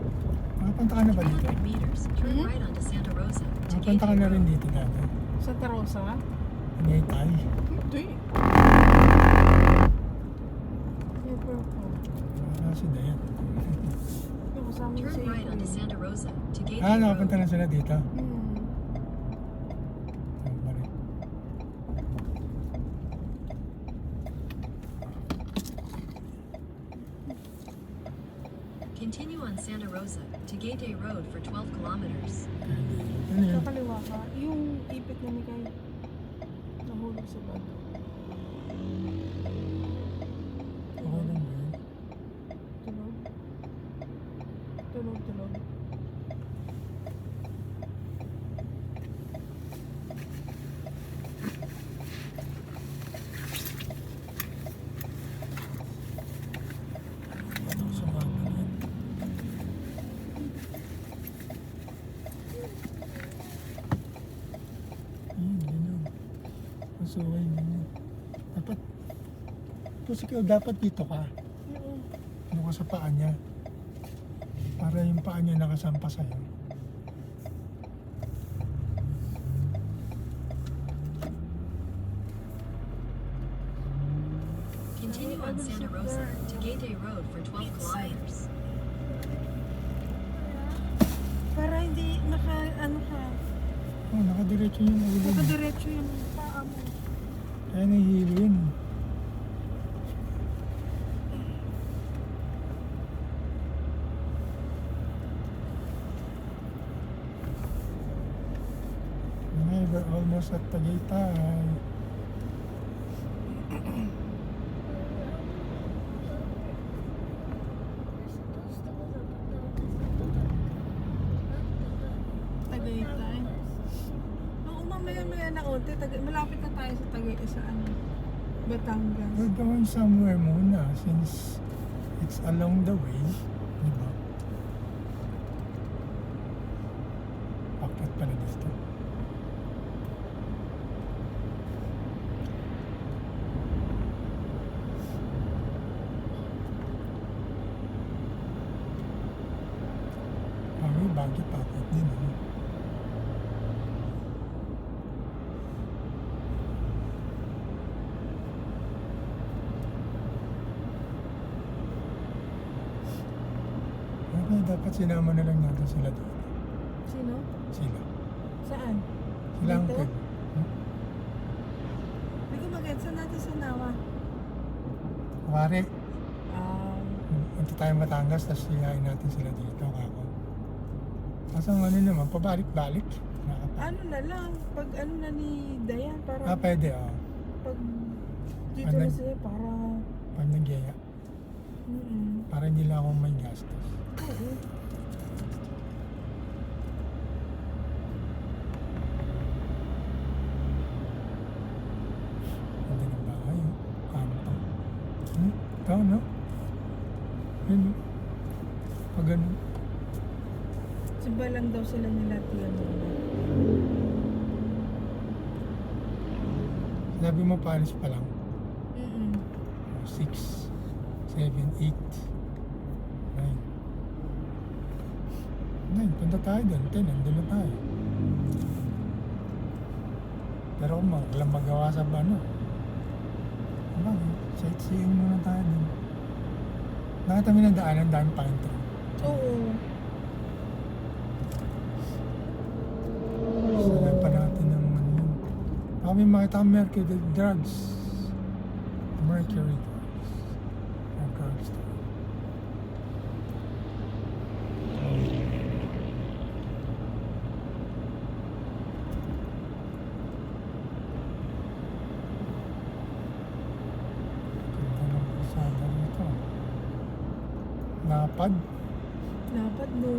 Nakapunta ka na ba dito? 300 meters, turn right onto Santa Rosa to Nakapunta ka Gateway na rin Road. dito dati. Santa Rosa? Tagaytay. Hindi. Never po. Wala si Dayan. Yung kasama yung Turn sa right onto April. Santa Rosa to Gateway Ah, nakapunta Road. na sila dito. Ayun pa rin. Continue on Santa Rosa to Gateway Road for 12 kilometers. Ano yun? Kakaliwa ka. Yung ipit na ni Kay. Nahulog sa bag. Okay lang ba yun? Tulog. Tulog, tulog. Ito sa mga ganyan. Ganyan. Masuway mo. Dapat, tapos ikaw dapat dito ka. Oo. Ano ka sa paa niya. Para yung paa niya nakasampa sa'yo. Continue on Santa Rosa to Gateway Road for 12 kilometers. Para hindi naka, ano ka, Oh, nakadiretso yung ulo mo. nakadiretso yung paa mo. Kaya nahihilo yun. Okay, we're almost at Tagaytay. Tagaytay. Oo, mamaya-maya na unti. Malapit na tayo sa Tagaytay sa ano, Batangas. We're going somewhere muna since it's along the way. Diba? Bakit pala dito? Kami bagay pakit din. Ano? Okay, dapat sinama na lang natin sila doon. Sino? Sila. Saan? Sila ang Dito? pwede. Hindi ko maganda. Saan natin sinawa? Kuwari, Um, punta tayo Batangas, tapos siyain natin sila dito. Kako. Kaso ang ano naman, pabalik-balik. ano na lang, pag ano na ni Dayan, para Pwede, pag dito Ano? na siya, para, Pag nagyaya. Para hindi lang akong may gastos. Oo. Hindi ng bahay, kanto. Ito, no? Yun, no? Pag ano, Simba lang daw sila nila tiyan muna. sabi mo paalis pa lang. Mm-mm. 6, 7, 8, 9. 9, punta tayo doon. 10, nandun na tayo. Pero kung walang magawa sa ano, sightseeing muna tayo doon. Nakita mo ng daanan, dami pine tree. Oo. Sabi pa natin ng ano yun. Kami makita ang Mercury drugs. Mercury drugs. Ang drugs. Ganda ng kasada nito. Napad. Dapat no.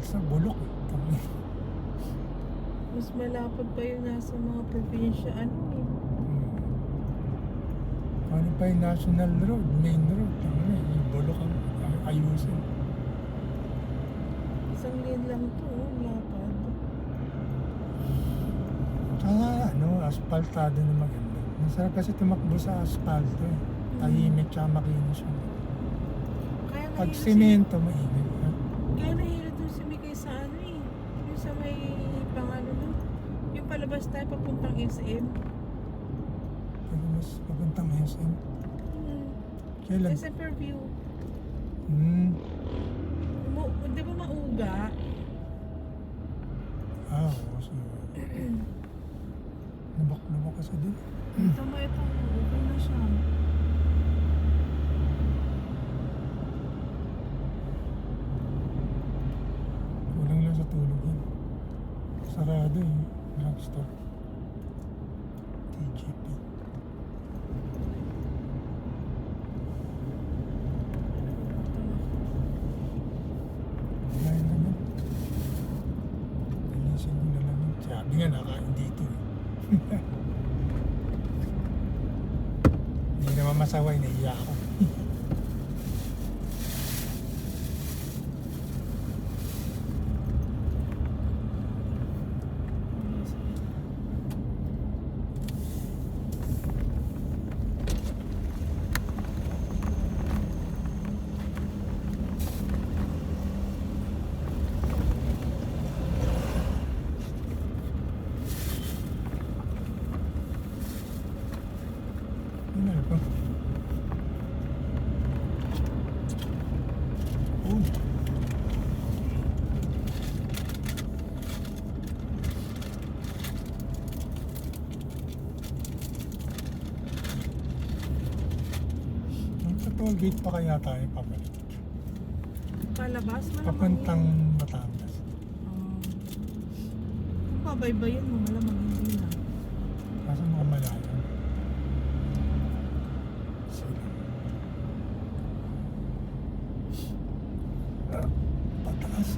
Sa bulok eh. Mas malapad pa yun nasa mga probinsya. Ano eh. Ano pa yung national road, main road. Yung bulok ang ayusin. Isang lane lang to, lapad. Saka ano, aspaltado na maganda. Masarap kasi tumakbo sa asfalto eh. Tahimik tsaka makinis siya. Kaya Pag nahilo simento, mainit. Ha? Kaya nahilo dun si Mikay sa ano eh. Yung sa may pangano no. Yung palabas tayo papuntang SM. Pag mas papuntang SM. Hmm. Kailan? SM Fairview. Di ba mauga? Oo. So, nabak kasi din. Tama ito. Okay na siya. Kulang lang sa tulog yun. Sarado eh. Drugstore. TGP. Kaya naman. Linisin mo na lang yun. Sabi nga nakain dito eh. Hindi naman masaway, naiya ako. Yun na ba? Oh. Sa toll gate pa kaya tayo pabalik? Palabas? Malamang Papuntang yun. Batangas. Kung pabaybayin mo, malamang hindi na. Kaso mga malayo. Sila. Pataas.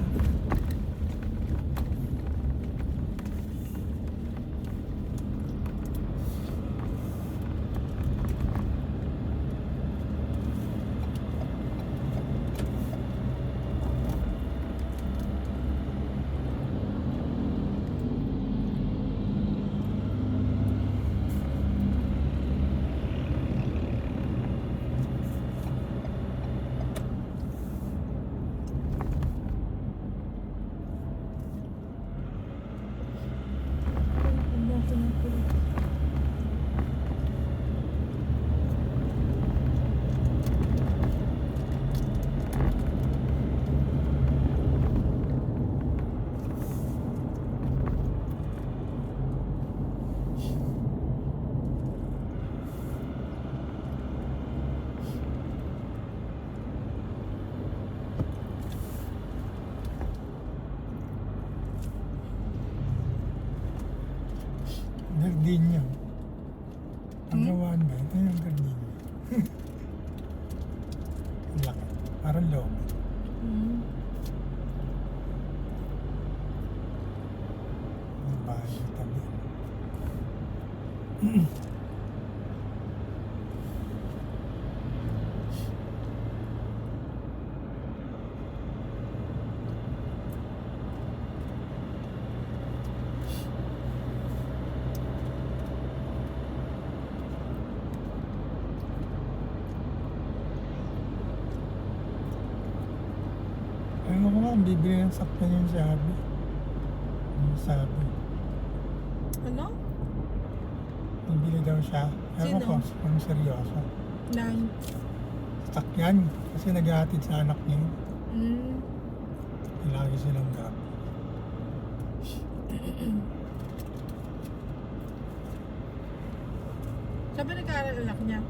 Pumunta na po. Gardenia. Pagawaan ba? Ito yung gardenia. Ang laki. Parang loob. Ang bahay sa tabi. Ano ko nga, bibili ng sakyan yung sabi. Yung sabi. Ano? Bibili daw siya. Ewan Sino? ko, kung seryoso. Nang. Sakyan. Kasi naghahatid sa anak niya. Mm. Lagi silang gap. Sabi nag-aaral anak niya.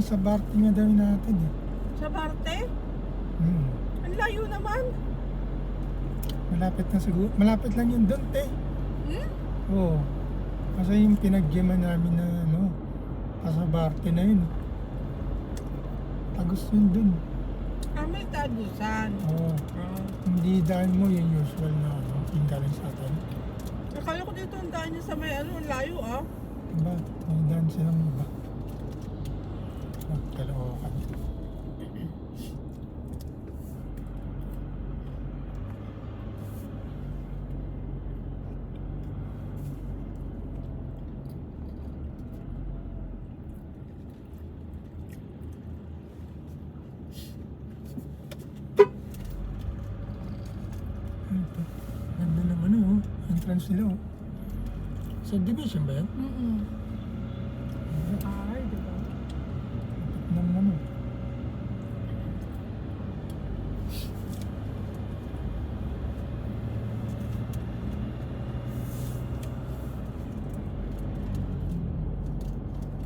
Sa Barte niya daw natin eh. Sa Barte? Hmm. Ang layo naman. Malapit na siguro. Malapit lang yun doon, te. Hmm? Oo. Kasi yung pinagyaman namin na ano, sa Barte na yun. Tagos yun doon. Ah, may tagusan. Oo. Hindi daan mo yung usual na ano, yung galing sa atin. Akala ko dito ang daan niya sa may ano, ang layo ah. Diba? May daan silang iba. Kalookan. Ito. Ganda ng ano, oh. Entrance nila, oh. Subdivision ba yan? Ay, diba? Ng ano.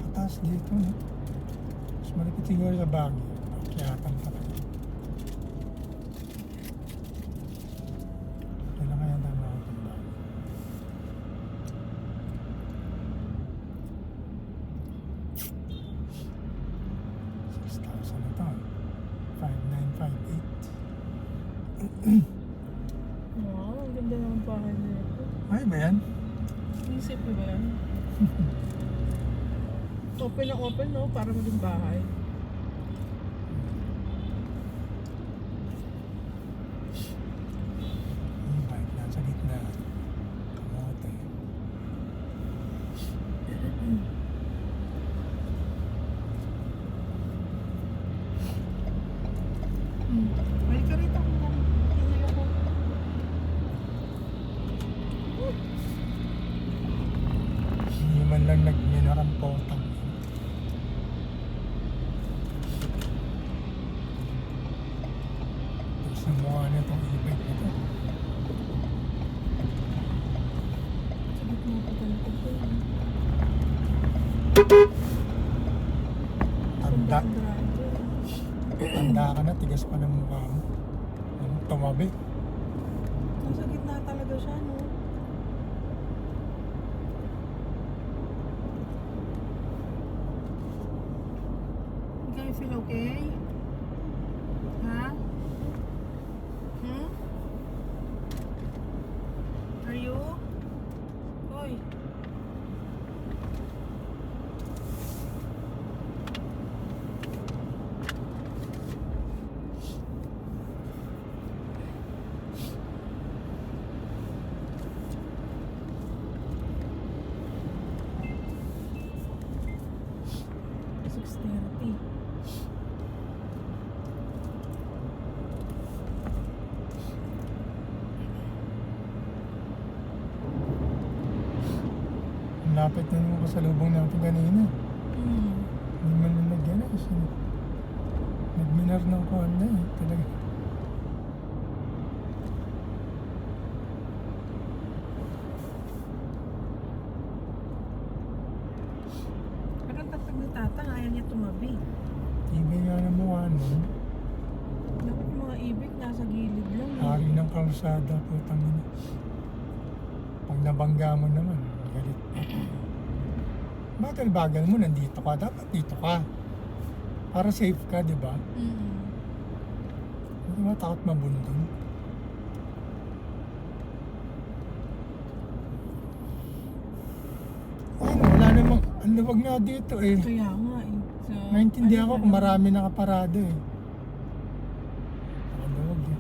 Pataas dito, no? Mas malapit siguro sa Baguio. Kiyatan pa rin. Kailan kaya tama ako ng Baguio? $6,000 na to. 5,958. Wow, ang ganda ng bahay nito. Ay ba yan? Isip mo ba yan? Open na open, no? Para maging bahay. Yung bike nasa gitna. Kamote. Balik ka rito. Tingnan ako. Hindi man lang nagminarampotang. Tapos ang mukha na itong e-bike na ito. Sa gitna pa talaga ito. Tanda. Ang driver. Tanda ka na, tigas pa ng mukha mo. Ano, tumabi. Nasa gitna talaga siya, no? You guys feel okay? Ha? Hmm? Are you? Hoy. $6.30. Ang lapit na yung kasalubong natin kanina. Hmm. Hindi man na nagyan eh. Nagminar ng kuhan na eh. Talaga. Pero ang tatag ni Tatang, ayaw niya tumabi. Ibig nga ng mukha nun. Dapat yung mga ibig nasa gilid lang. eh. Hari ng kalsada, putang ina. Pag nabangga mo naman, galit. Bagal-bagal mo, nandito ka. Dapat dito ka. Para safe ka, di ba? Hindi mo takot mabundong. Ayun, wala namang, ang luwag nga dito eh. Kaya nga eh. So, Naintindihan ano ko ba kung lang? marami nakaparado eh. Ang luwag eh.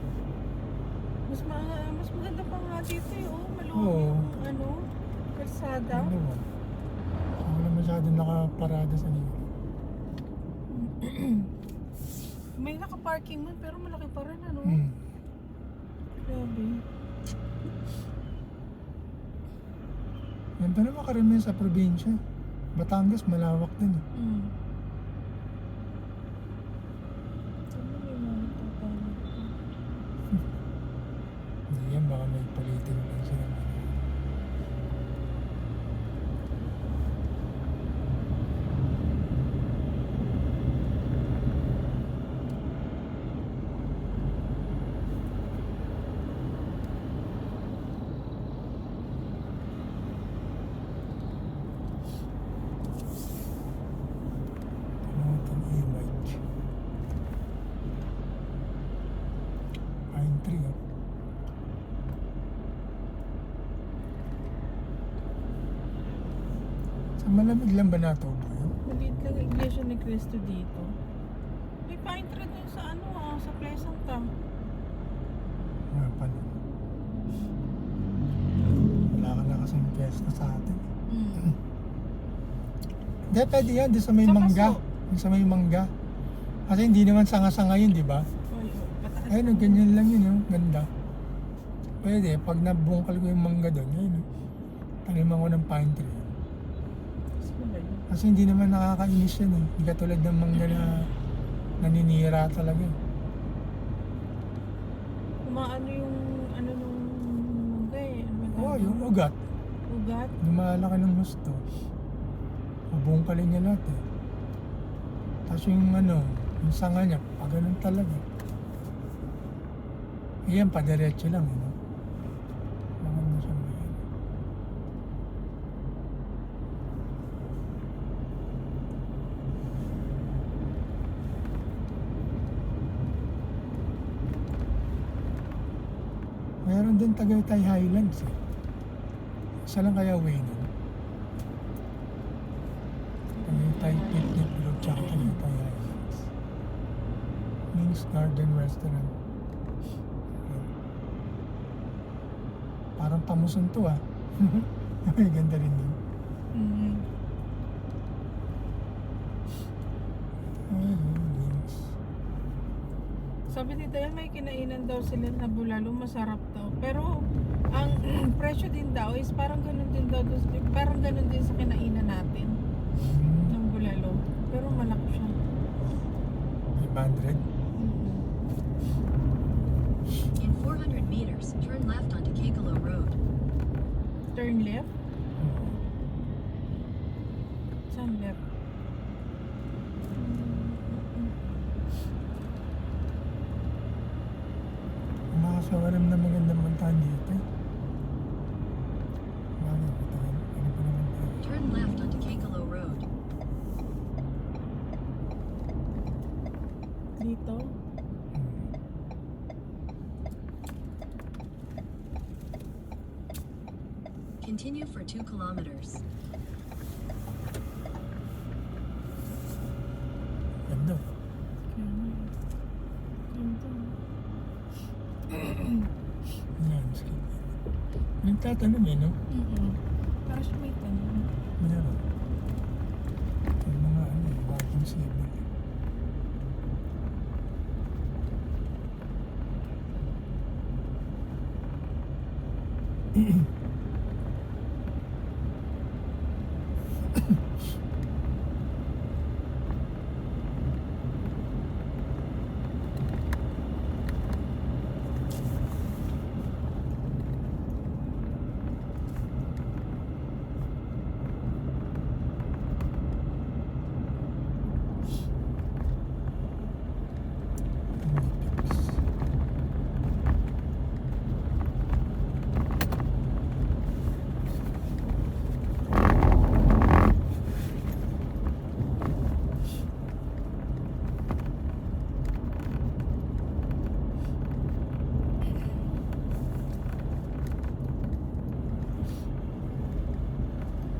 Mas maganda pa nga dito eh. Oh, maluwag Oo. yung ano, kalsada. Ang luwag. Wala masyado nakaparada sa gilid. May naka-parking man pero malaki pa rin ano. Hmm. Grabe. Ganda naman karamihan sa probinsya. Batangas, malawak din eh. Ano may mga nagtatanong ko? Hindi yan, baka may politiko lang sila. Promoting e-bike. Pine tree, oh. Sa malamig lang ba nato ba yun? Maliit lang ang iglesia ni Cristo dito. May pine tree dun sa ano sa Pleasant ah. Nga pala. Wala ka na kasing piyesta sa atin. Hindi, pwede yan. Di sa may Sa mangga. Paso. Di sa may mangga. Kasi hindi naman sanga-sanga yun, di ba? Ay, oh, pataas. Ayun, ganyan lang yun, oh. Ganda. Pwede, pag nabungkal ko yung mangga doon, yun, taniman ko ng pine tree. Mas magaling. Kasi hindi naman nakakainis yan eh. Hindi katulad ng mangga na naninira talaga. Kumaano yung ano nung mangga eh. Ano ba Oo, tawag? yung ugat. Ugat. Lumalaki ng gusto. Mabungkalin niya lahat eh. Tapos yung ano, yung sanga niya, pag ganun talaga. Iyan, padiretso lang, eh, no? Maganda siya may ano. Meron din Tagaytay Highlands eh. Isa lang kaya way nun. Tagaytay Picnic Road tsaka Tagaytay Highlands. Ming's Garden Restaurant. Ayan. Parang pamuson to ah. Ay, ganda rin yun. Mm. Ayun, Ming's. Sabi ni Dayan may kinainan daw sila na bulalo, masarap daw. Pero ang presyo din daw is parang ganun din daw, parang ganun din sa kinainan natin ng bulalo. Pero malaki siya. 500. In 400 meters, turn left onto Kekalo Road. Turn left? Saan left? Nakakasawaram na magandang mantahan dito. Bakit? Ano pa naman tayo? Turn left onto Kekalo Road. Dito? Continue for 2 kilometers. Ganda. Yan, skip. Nagtatanong eh, no? Para siya may tanong. Meron. Yung mga ano, walking signal.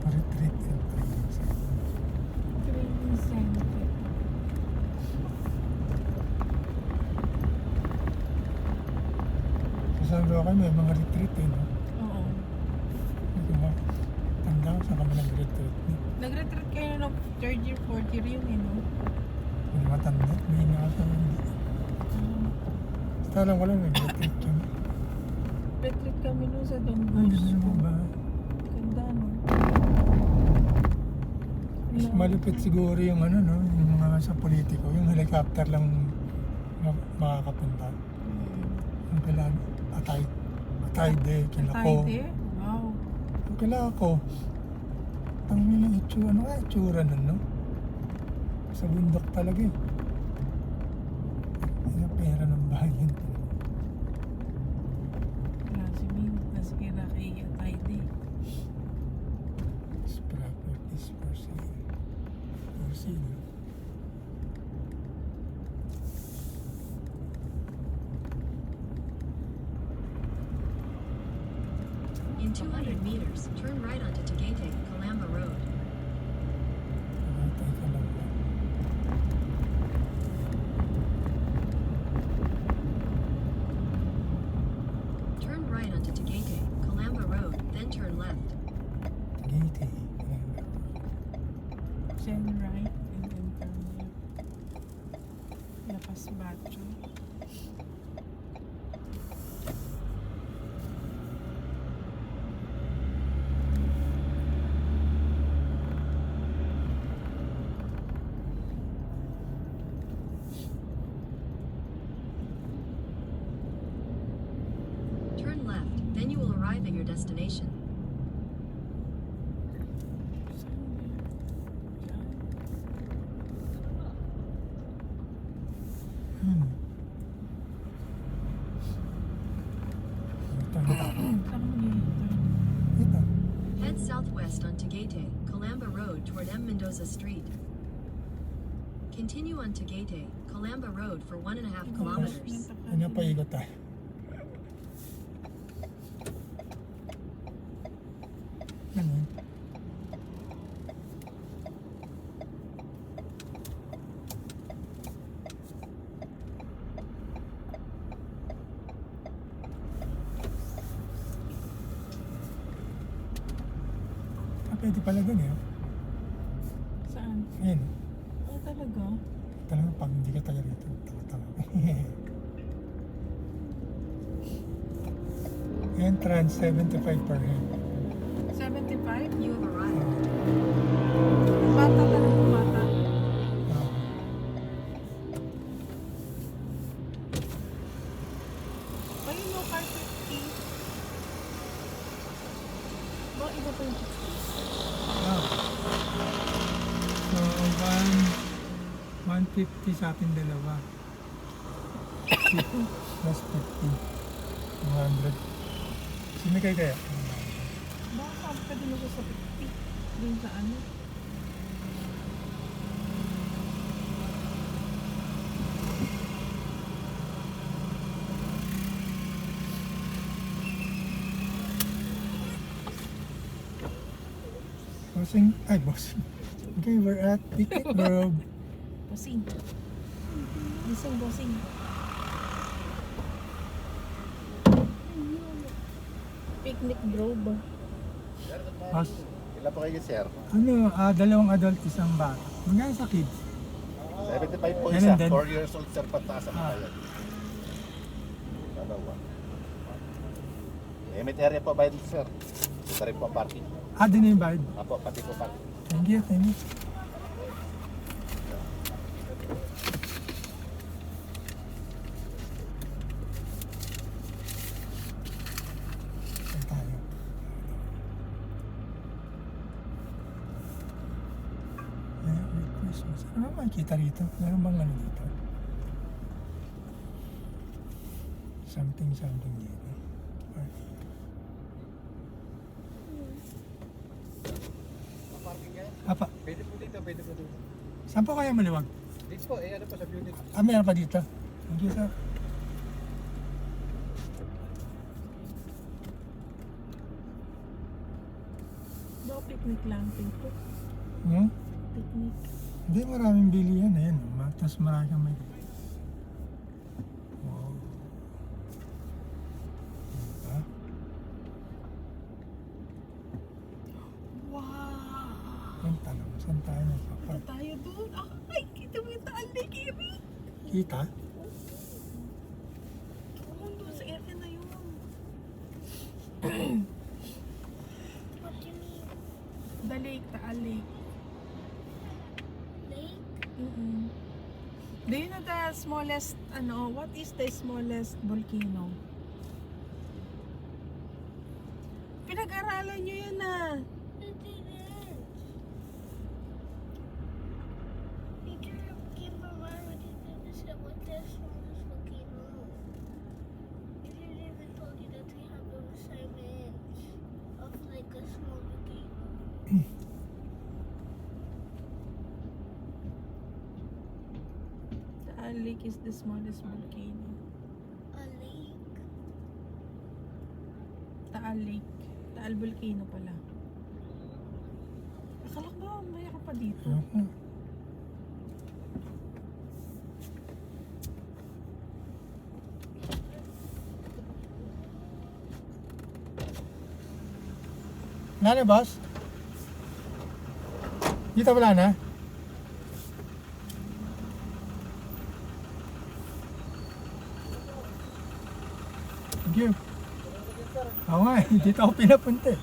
Retreat and training center. Training center. Sa San Roque may mga retreat eh, no? Oo. Hindi ba? Tanda ko sa kami nag-retreat. Nag-retreat kayo ng third year, fourth year yun eh, no? Hindi matanda. May nasa hindi. Basta alam ko lang nag-retreat yun. Retreat kami nun sa Don Ay, ganda Bosco. naman ba? Ganda, no? Mas malupit siguro yung ano, no? Yung mga sa politiko. Yung helicopter lang makakapunta. Yung kailan, Atayde, Kilako. Tayde? Wow. Yung Kilako. Ang nila itsura, ano nga itsura nun, no? Sa bundok talaga eh. Yung pera ng bayan. Wala si Min. Nasira kay Tayde. This properties for sale. For sale. In 200 meters, turn right onto Tagaytay, Calamba Road. Tagaytay ka lang ba? Turn right onto Tagaytay, Calamba Road, then turn left. Tagaytay. Walang ba? Then right and then turn left. Lapas Bacho. Then you will arrive at your destination. Hmm. Ito, ito. Saan ka mag-i-turn? Ito. Head southwest on Tagaytay, Calamba Road toward M. Mendoza Street. Continue on Tagaytay, Calamba Road for 1.5 kilometers. Ano pa ikot tayo? Ano yun? Pwede pala dun eh. Saan? Ayun. Oh, talaga? Talagang pag hindi ka taga rito. Tama. Entrance 75 per head. 75? You have arrived. Bata talaga, bata. Ah, Ay, no car 50. Ba, iba pa yung 60. ah. So, 150 sa ating dalawa. 50 plus 50. 200. Sino kayo kaya? Baka saan ka din ako sa 50? Dun sa ano? Bossing? Ay, bossing. Okay, we're at Picnic Grove. Bossing. Bossing, bossing. Picnic Grove. Boss, Ilan po kayo, sir? ano, dalawang adult, isang bata. Magkano sa kids? 75 po Yan isa. din. 4 years old, sir, pataas ang Ah. bayad. Dalawa. Limit area po bayad, sir. Ito rin po ang parking. Din na yung bayad. Apo, pati po parking. Thank you, thank you. Saan tayo? Merry Christmas. Ano ba makikita rito? Meron bang ano dito? Something dito. Apa, Pwede po dito, pwede po dito. saan po kaya maliwag? Dito po, ano po sa unit. Meron pa dito. Thank you, sir. Baka picnic lang dito. Hmm? Picnic. Hindi, maraming bilihan. Ayan, tapos marami kang may... Wow. Diba? Wow! Ang tanong, saan tayo Punta magpapag? tayo doon. Ay, kita mo yung taal ni Kimi. Kita? Oo, doon sa area na yun. What do you mean? The lake, Taal Lake. Lake? Do you know the smallest, what is the smallest volcano? Pinag-aralan nyo yun ah. I didn't. Teacher came around and didn't say what the smallest volcano. It didn't even told you that we have the assignment of like a small volcano. Taal Lake is the smallest volcano. A lake? Taal Lake. Taal Volcano pala. Akala ko ba mayroon pa dito? Ako. Wala na, boss? Dito wala na? Thank you. Oo nga, dito ako pinapunta eh.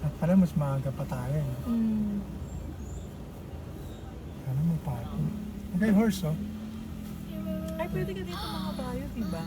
At pala mas maaga pa tayo eh. Hmm. Ano may parking? Okay, horse oh. You Ay, pwede ka dito mga bayo, diba?